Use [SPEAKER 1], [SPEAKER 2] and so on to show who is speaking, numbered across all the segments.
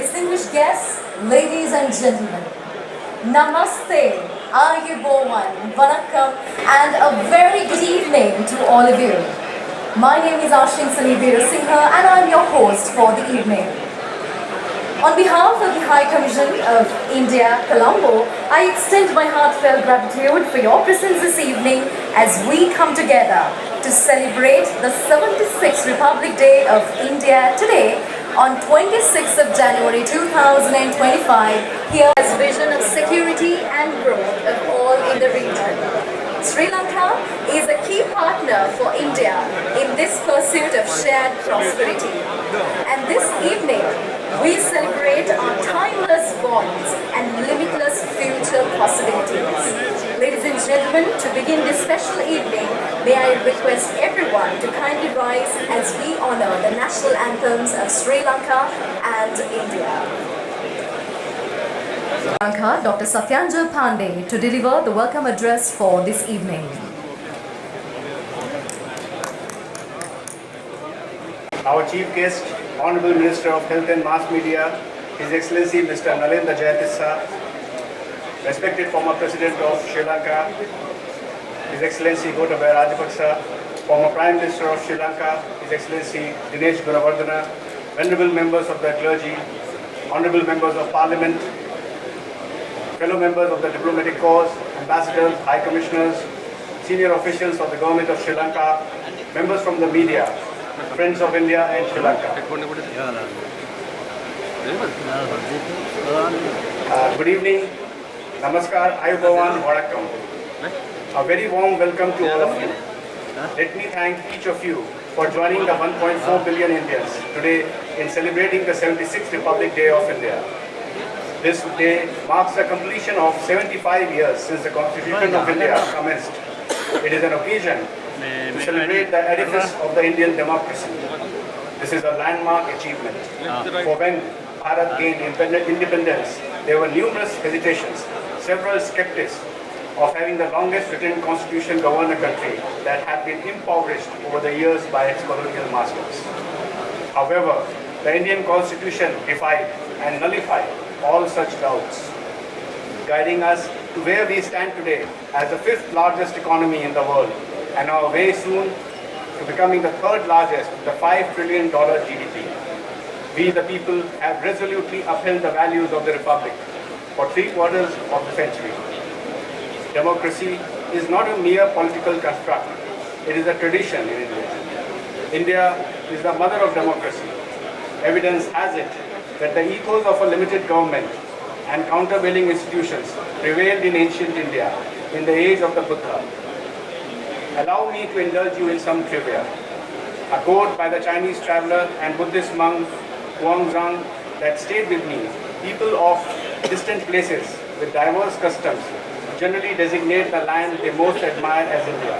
[SPEAKER 1] distinguished guests, ladies and gentlemen, Namaste, Ayubowan, Vanakkam, and a very good evening to all of you. My name is Ashin Sanibir Singha and I'm your host for the evening. On behalf of the High Commission of India, Colombo, I extend my heartfelt gratitude for your presence this evening as we come together to celebrate the 76th Republic Day of India today on 26th of January 2025 here as vision of security and growth of all in the region. Sri Lanka is a key partner for India in this pursuit of shared prosperity. And this evening, we celebrate our timeless bonds and limitless future possibilities. Ladies and gentlemen, to begin this special evening, may I request everyone to kindly rise as we honor the national anthems of Sri Lanka and India. Sri Lanka, Dr. Satyanja Pandey to deliver the welcome address for this evening.
[SPEAKER 2] Our chief guest, Honorable Minister of Health and Mass Media, His Excellency Mr. Jayatissa, respected former President of Sri Lanka, His Excellency Gotabaya Rajapaksa, former Prime Minister of Sri Lanka, His Excellency Dinesh Gunawardena, venerable members of the clergy, honorable members of Parliament, fellow members of the diplomatic corps, ambassadors, high commissioners, senior officials of the government of Sri Lanka, members from the media, friends of India and Sri Lanka. Good evening, Namaskar, Ayubowan, Vanakkam. A very warm welcome to all of you. Let me thank each of you for joining the 1.4 billion Indians today in celebrating the 76th Republic Day of India. This day marks the completion of 75 years since the Constitution of India commenced. It is an occasion to celebrate the edifice of the Indian democracy. This is a landmark achievement. For when Bharat gained independence, there were numerous hesitations, several skeptics of having the longest written constitution govern a country that had been impoverished over the years by its colonial masters. However, the Indian constitution defied and nullified all such doubts, guiding us to where we stand today as the fifth largest economy in the world and our way soon to becoming the third largest with a $5 trillion GDP. We the people have resolutely upheld the values of the Republic for 3/4 of the century. Democracy is not a mere political construct, it is a tradition in India. India is the mother of democracy. Evidence has it that the ethos of a limited government and countervailing institutions prevailed in ancient India in the age of the Buddha. Allow me to indulge you in some trivia. A quote by the Chinese traveler and Buddhist monk Huangzhang that stayed with me: people of distant places with diverse customs generally designate the land they most admire as India.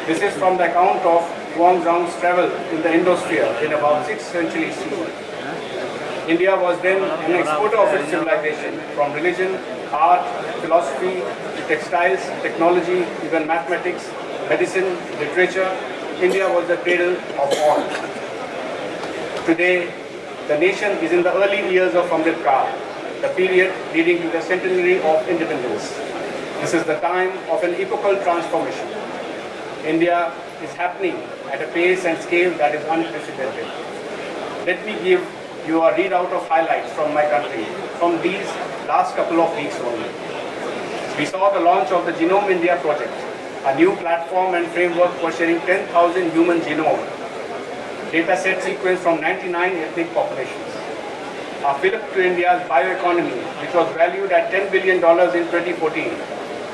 [SPEAKER 2] This is from the account of Huangzhang's travel in the Indosphere in about 6th century CE. India was then an exporter of its civilization, from religion, art, philosophy, textiles, technology, even mathematics, medicine, literature. India was the cradle of all. Today, the nation is in the early years of Amrit Kaal, the period leading to the centenary of independence. This is the time of an epochal transformation. India is happening at a pace and scale that is unprecedented. Let me give you a readout of highlights from my country from these last couple of weeks only. We saw the launch of the Genome India project, a new platform and framework for sharing 10,000 human genome data set sequence from 99 ethnic populations. A fillip to India's bioeconomy, which was valued at $10 billion in 2014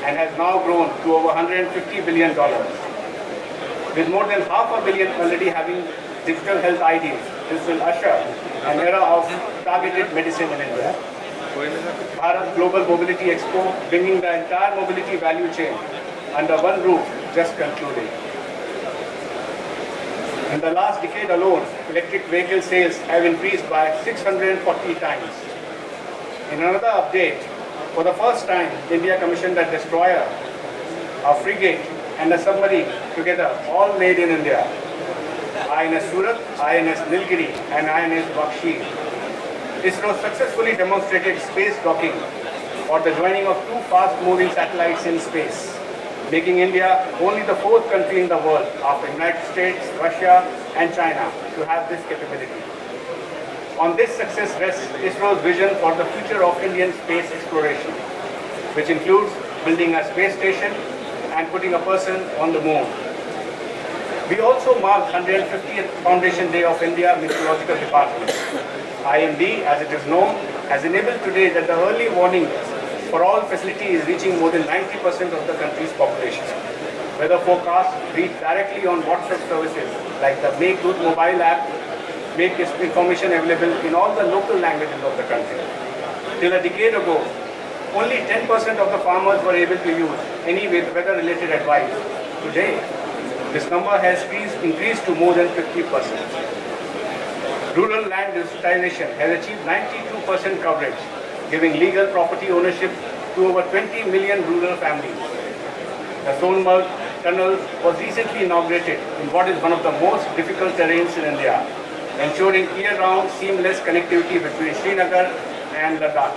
[SPEAKER 2] and has now grown to over $150 billion. With more than 500 million already having digital health IDs, this will usher an era of targeted medicine in India. Bharat Global Mobility Expo, bringing the entire mobility value chain under one roof, just concluded. In the last decade alone, electric vehicle sales have increased by 640 times. In another update, for the first time, India commissioned a destroyer, a frigate, and a submarine together, all made in India. INS Surat, INS Nilgiri, and INS Bakshi. ISRO successfully demonstrated space docking or the joining of two fast-moving satellites in space, making India only the fourth country in the world after United States, Russia and China to have this capability. On this success rests ISRO's vision for the future of Indian space exploration, which includes building a space station and putting a person on the moon. We also marked 150th Foundation Day of India Meteorological Department. IMD, as it is known, has enabled today that the early warning for all facility is reaching more than 90% of the country's population. Weather forecasts reach directly on WhatsApp services like the Make Good mobile app, make this information available in all the local languages of the country. Till a decade ago, only 10% of the farmers were able to use any weather-related advice. Today, this number has increased to more than 50%. Rural land digitization has achieved 92% coverage, giving legal property ownership to over 20 million rural families. The Sonmarg Tunnel was recently inaugurated in what is one of the most difficult terrains in India, ensuring year-round seamless connectivity between Srinagar and Ladakh.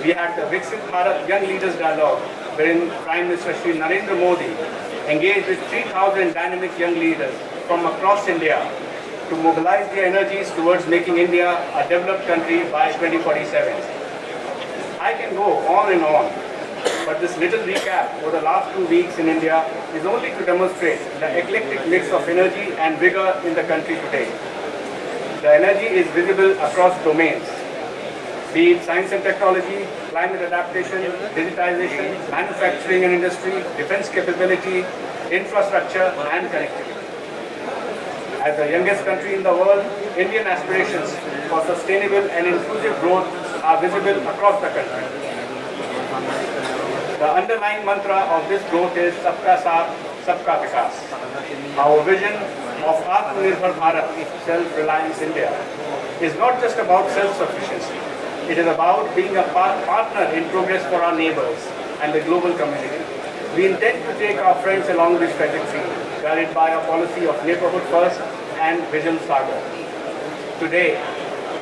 [SPEAKER 2] We had the Viksit Bharat Young Leaders Dialogue, wherein Prime Minister Shri Narendra Modi engaged with 3,000 dynamic young leaders from across India to mobilize their energies towards making India a developed country by 2047. I can go on and on, but this little recap over the last 2 weeks in India is only to demonstrate the eclectic mix of energy and vigor in the country today. The energy is visible across domains, be it science and technology, climate adaptation, digitization, manufacturing and industry, defense capability, infrastructure and connectivity. As the youngest country in the world, Indian aspirations for sustainable and inclusive growth are visible across the country. The underlying mantra of this growth is Sabka Saath, Sabka Vikas. Our vision of Atmanirbhar Bharat, self-reliance India, is not just about self-sufficiency. It is about being a partner in progress for our neighbors and the global community. We intend to take our friends along this trajectory, guided by a policy of neighborhood first and Vision Sagar. Today,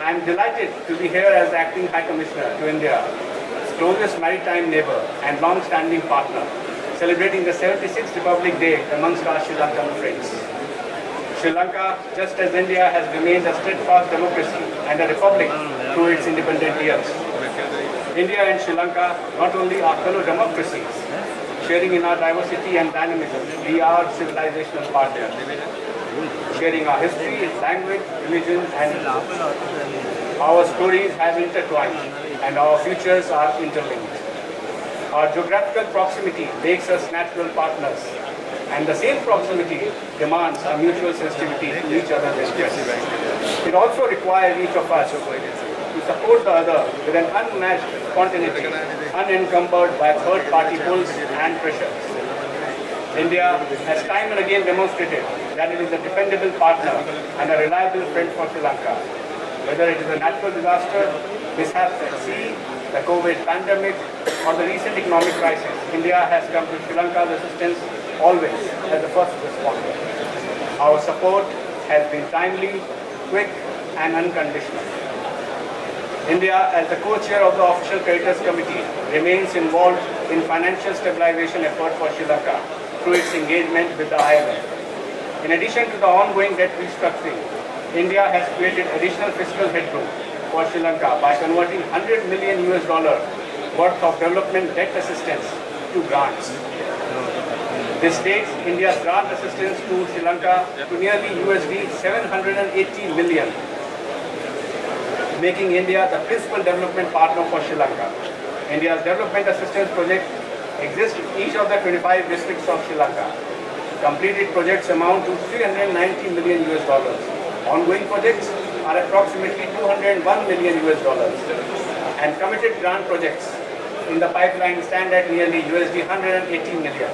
[SPEAKER 2] I am delighted to be here as the Acting High Commissioner to India, its closest maritime neighbor and long-standing partner, celebrating the 76th Republic Day amongst our Sri Lankan friends. Sri Lanka, just as India, has remained a steadfast democracy and a republic through its independent years. India and Sri Lanka not only are fellow democracies, sharing in our diversity and dynamism, we are civilizational partners, sharing our history, language, religion and our stories have intertwined and our futures are interlinked. Our geographical proximity makes us natural partners, and the same proximity demands a mutual sensitivity to each other's interests. It also requires each of us to support the other with an unmatched spontaneity, unencumbered by third-party pulls and pressures. India has time and again demonstrated that it is a dependable partner and a reliable friend for Sri Lanka. Whether it is a natural disaster, mishaps at sea, the COVID pandemic, or the recent economic crisis, India has come to Sri Lanka's assistance always as the first responder. Our support has been timely, quick, and unconditional. India, as the co-chair of the Official Creditors Committee, remains involved in financial stabilization effort for Sri Lanka through its engagement with the IMF. In addition to the ongoing debt restructuring, India has created additional fiscal headroom for Sri Lanka by converting $100 million worth of development debt assistance to grants. This takes India's grant assistance to Sri Lanka to nearly USD 780 million, making India the principal development partner for Sri Lanka. India's development assistance project exists in each of the 25 districts of Sri Lanka. Completed projects amount to $390 million. Ongoing projects are approximately $201 million. And committed grant projects in the pipeline stand at nearly USD 180 million.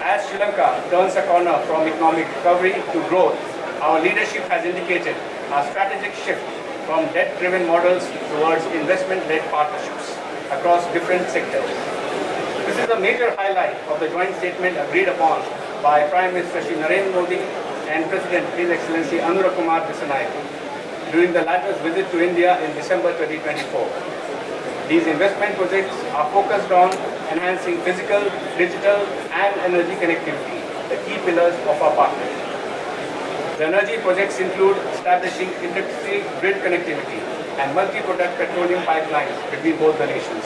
[SPEAKER 2] As Sri Lanka turns a corner from economic recovery to growth, our leadership has indicated a strategic shift from debt-driven models towards investment-led partnerships across different sectors. This is a major highlight of the joint statement agreed upon by Prime Minister Shri Narendra Modi and President His Excellency Anurag Kumar Dissanayake. during the latter's visit to India in December 2024. These investment projects are focused on enhancing physical, digital and energy connectivity, the key pillars of our partnership. The energy projects include establishing industry grid connectivity and multi-product petroleum pipelines between both the nations.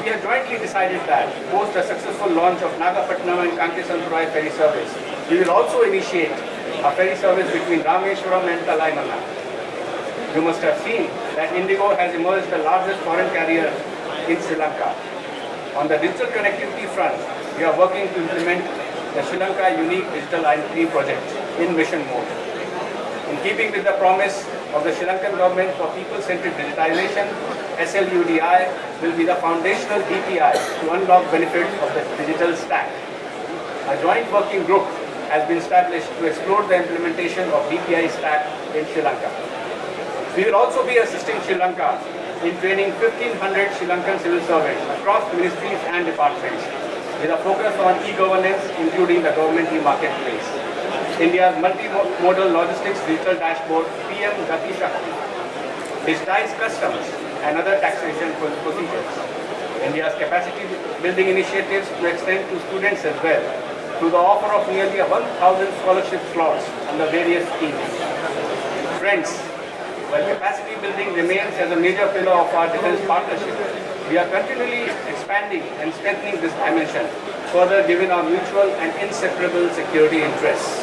[SPEAKER 2] We have jointly decided that, post the successful launch of Nagapattinam and Kankesanturai ferry service, we will also initiate a ferry service between Rameshwaram and Talaimana. You must have seen that Indigo has emerged the largest foreign carrier in Sri Lanka. On the digital connectivity front, we are working to implement the Sri Lanka Unique Digital Identity project in mission mode. In keeping with the promise of the Sri Lankan government for people-centered digitization, SLUDI will be the foundational DPI to unlock benefits of the digital stack. A joint working group has been established to explore the implementation of DPI stack in Sri Lanka. We will also be assisting Sri Lanka in training 1,500 Sri Lankan civil servants across ministries and departments with a focus on e-governance, including the government e-marketplace. India's multimodal logistics digital dashboard, PM Gati Shakti, digitized customs and other taxation procedures. India's capacity building initiatives to extend to students as well, through the offer of nearly 1,000 scholarship slots under various schemes. Friends, while capacity building remains as a major pillar of our defense partnership, we are continually expanding and strengthening this dimension, further given our mutual and inseparable security interests.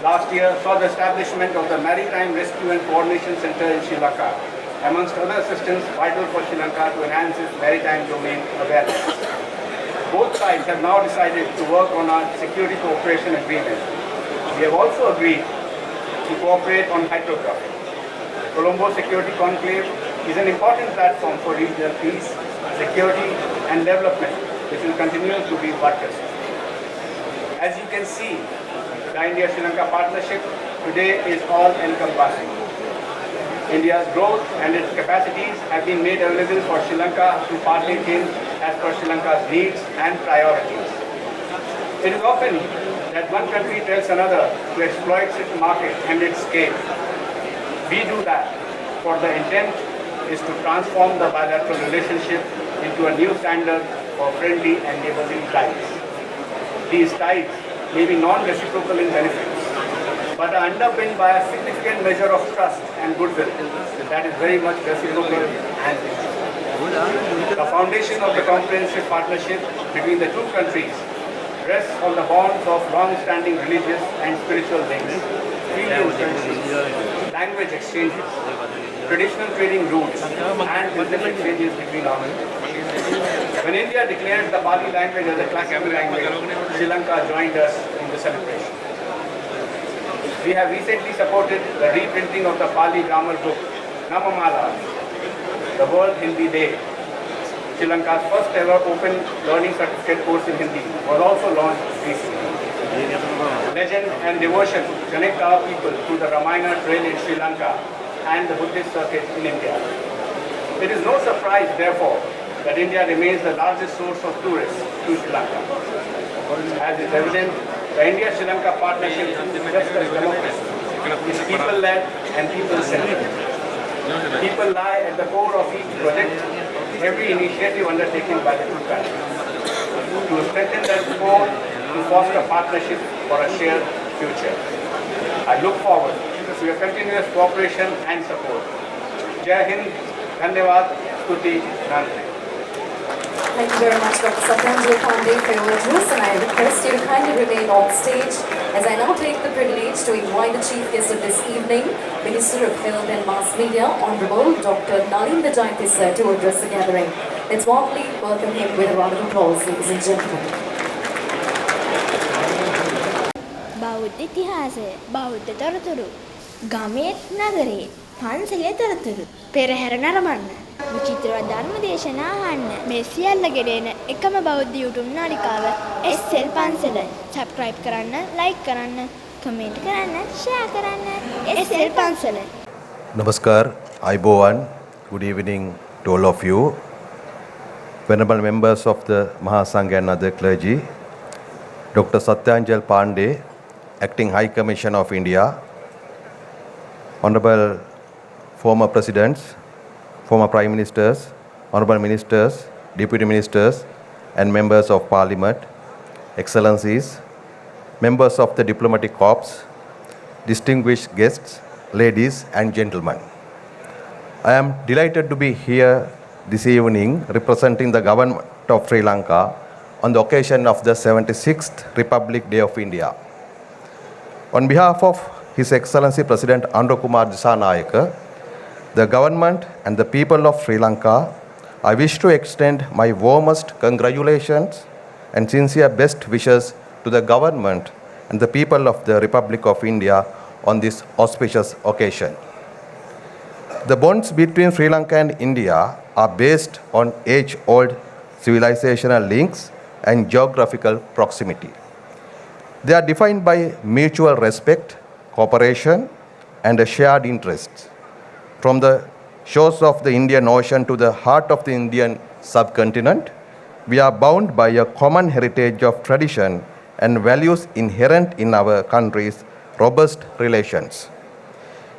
[SPEAKER 2] Last year saw the establishment of the Maritime Rescue and Coordination Center in Sri Lanka, amongst other assistance vital for Sri Lanka to enhance its maritime domain awareness. Both sides have now decided to work on our security cooperation agreement. We have also agreed to cooperate on hydrography. Colombo Security Conclave is an important platform for regional peace, security and development, which will continue to be buttressed. As you can see, the India-Sri Lanka partnership today is all-encompassing. India's growth and its capacities have been made available for Sri Lanka to partake in as per Sri Lanka's needs and priorities. It is often that one country tells another to exploit its market and its scale. We do that, for the intent is to transform the bilateral relationship into a new standard for friendly and neighborly ties. These ties may be non-reciprocal in benefits, but are underpinned by a significant measure of trust and goodwill that is very much reciprocal and mutual. The foundation of the comprehensive partnership between the two countries rests on the bonds of long-standing religious and spiritual links, filial friendships, language exchanges, traditional trading routes, and business exchanges between our countries. When India declared the Pali language as a classical language, Sri Lanka joined us in the celebration. We have recently supported the reprinting of the Pali grammar book, Namamala, the World Hindi Day. Sri Lanka's first ever open learning certificate course in Hindi was also launched recently. Legend and devotion connect our people through the Ramayana trail in Sri Lanka and the Buddhist circuit in India. It is no surprise, therefore, that India remains the largest source of tourists to Sri Lanka. As is evident, the India-Sri Lanka partnership is just as democracy. It is people-led and people-centered. People lie at the core of each project, every initiative undertaken by the two countries. To strengthen that core, to foster partnership for a shared future. I look forward to your continuous cooperation and support. Jai Hind, Dhanyavad, Stuti, Namaste.
[SPEAKER 1] Thank you very much, Dr. Satyanjay Pandey, for your address, and I request you to kindly remain on stage as I now take the privilege to invite the chief guest of this evening, Minister of Health and Mass Media, Honorable Dr. Nalinda Jayanthi sir, to address the gathering. Let's warmly welcome him with a round of applause, ladies and gentlemen.
[SPEAKER 3] බෞද්ධ ඉතිහාසය බෞද්ධ තොරතුරු ගමේත් නගරේ පන්සලේ තොරතුරු පෙරහැර නරඹන්න විචිත්‍රවත් ධර්ම දේශනා අහන්න මේ සියල්ල ගෙනෙන එකම බෞද්ධ YouTube නාලිකාව SL පන්සල subscribe කරන්න like කරන්න comment කරන්න share කරන්න SL පන්සල
[SPEAKER 4] Namaskar, Aibowan. Good evening to all of you. Venerable members of the Mahasangha and other clergy, Dr. Satyanjay Pandey, Acting High Commissioner of India, honorable former presidents, former prime ministers, honorable ministers, deputy ministers, and members of parliament, excellencies, members of the diplomatic corps, distinguished guests, ladies and gentlemen. I am delighted to be here this evening representing the government of Sri Lanka on the occasion of the 76th Republic Day of India. On behalf of His Excellency President Andrew Kumar Disanayake, the government and the people of Sri Lanka, I wish to extend my warmest congratulations and sincere best wishes to the government and the people of the Republic of India on this auspicious occasion. The bonds between Sri Lanka and India are based on age-old civilizational links and geographical proximity. They are defined by mutual respect, cooperation, and a shared interest. From the shores of the Indian Ocean to the heart of the Indian subcontinent, we are bound by a common heritage of tradition and values inherent in our country's robust relations.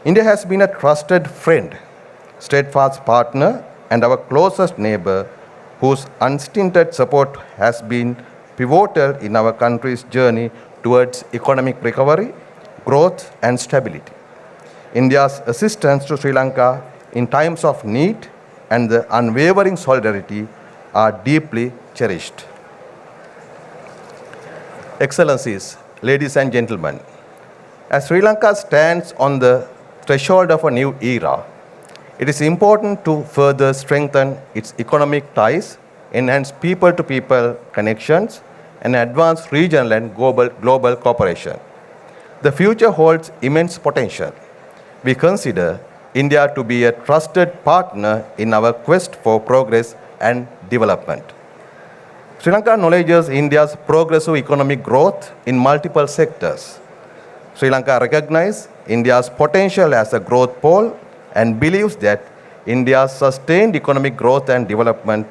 [SPEAKER 4] India has been a trusted friend, steadfast partner, and our closest neighbor whose unstinted support has been pivotal in our country's journey towards economic recovery, growth, and stability. India's assistance to Sri Lanka in times of need and the unwavering solidarity are deeply cherished. Excellencies, ladies and gentlemen, as Sri Lanka stands on the threshold of a new era, it is important to further strengthen its economic ties, enhance people-to-people connections, and advance regional and global cooperation. The future holds immense potential. We consider India to be a trusted partner in our quest for progress and development. Sri Lanka acknowledges India's progressive economic growth in multiple sectors. Sri Lanka recognizes India's potential as a growth pole and believes that India's sustained economic growth and development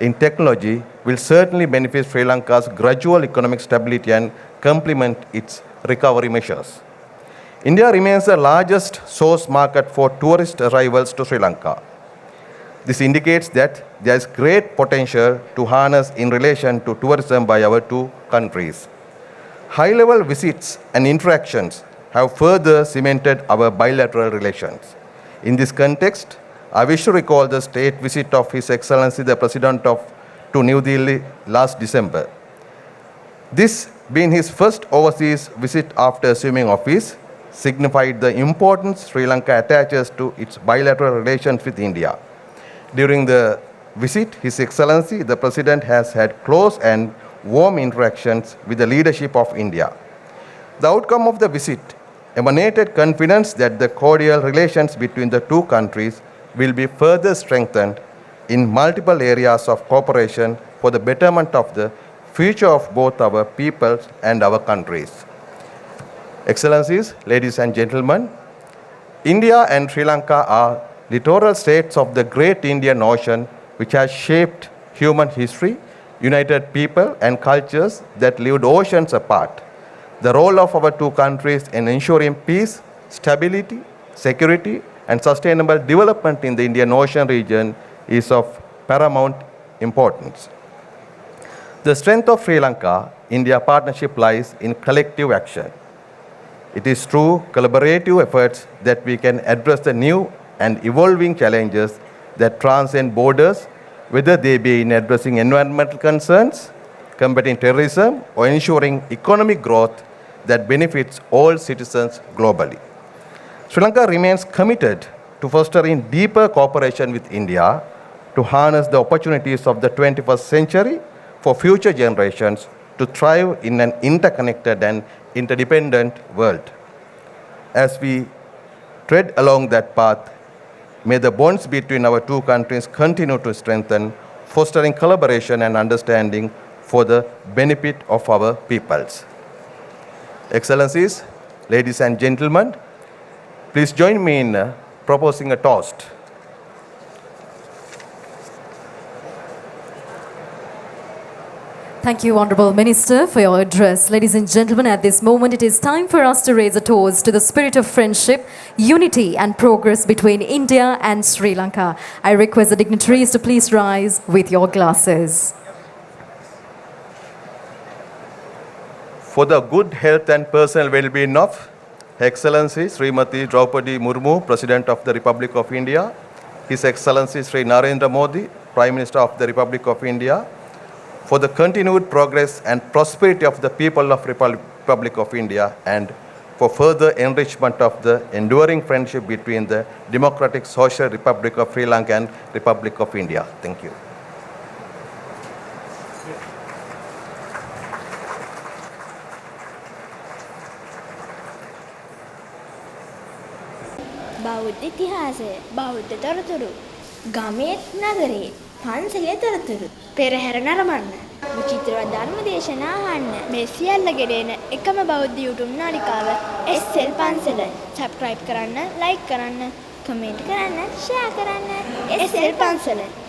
[SPEAKER 4] in technology will certainly benefit Sri Lanka's gradual economic stability and complement its recovery measures. India remains the largest source market for tourist arrivals to Sri Lanka. This indicates that there is great potential to harness in relation to tourism by our two countries. High-level visits and interactions have further cemented our bilateral relations. In this context, I wish to recall the state visit of His Excellency the President to New Delhi last December. This, being his first overseas visit after assuming office, signified the importance Sri Lanka attaches to its bilateral relations with India. During the visit, His Excellency the President has had close and warm interactions with the leadership of India. The outcome of the visit emanated confidence that the cordial relations between the two countries will be further strengthened in multiple areas of cooperation for the betterment of the future of both our peoples and our countries. Excellencies, ladies and gentlemen, India and Sri Lanka are littoral states of the great Indian Ocean, which has shaped human history, united people and cultures that lived oceans apart. The role of our two countries in ensuring peace, stability, security, and sustainable development in the Indian Ocean region is of paramount importance. The strength of Sri Lanka-India partnership lies in collective action. It is through collaborative efforts that we can address the new and evolving challenges that transcend borders, whether they be in addressing environmental concerns, combating terrorism, or ensuring economic growth that benefits all citizens globally. Sri Lanka remains committed to fostering deeper cooperation with India to harness the opportunities of the 21st century for future generations to thrive in an interconnected and interdependent world. As we tread along that path, may the bonds between our two countries continue to strengthen, fostering collaboration and understanding for the benefit of our peoples. Excellencies, ladies and gentlemen, please join me in proposing a toast.
[SPEAKER 1] Thank you, Honourable Minister, for your address. Ladies and gentlemen, at this moment it is time for us to raise a toast to the spirit of friendship, unity and progress between India and Sri Lanka. I request the dignitaries to please rise with your glasses.
[SPEAKER 4] For the good health and personal well-being of Her Excellency Srimati Draupadi Murmu, President of the Republic of India, His Excellency Sri Narendra Modi, Prime Minister of the Republic of India, for the continued progress and prosperity of the people of Republic of India, and for further enrichment of the enduring friendship between the Democratic Social Republic of Sri Lanka and Republic of India. Thank you.
[SPEAKER 3] බෞද්ධ ඉතිහාසය, බෞද්ධ තොරතුරු, ගමේත් නගරේ, පන්සලේ තොරතුරු, පෙරහැර නරඹන්න, විචිත්‍රවත් ධර්ම දේශනා අහන්න, මේ සියල්ල ගෙනෙන එකම බෞද්ධ YouTube නාලිකාව SL පන්සල. subscribe කරන්න, like කරන්න, comment කරන්න, share කරන්න SL පන්සල.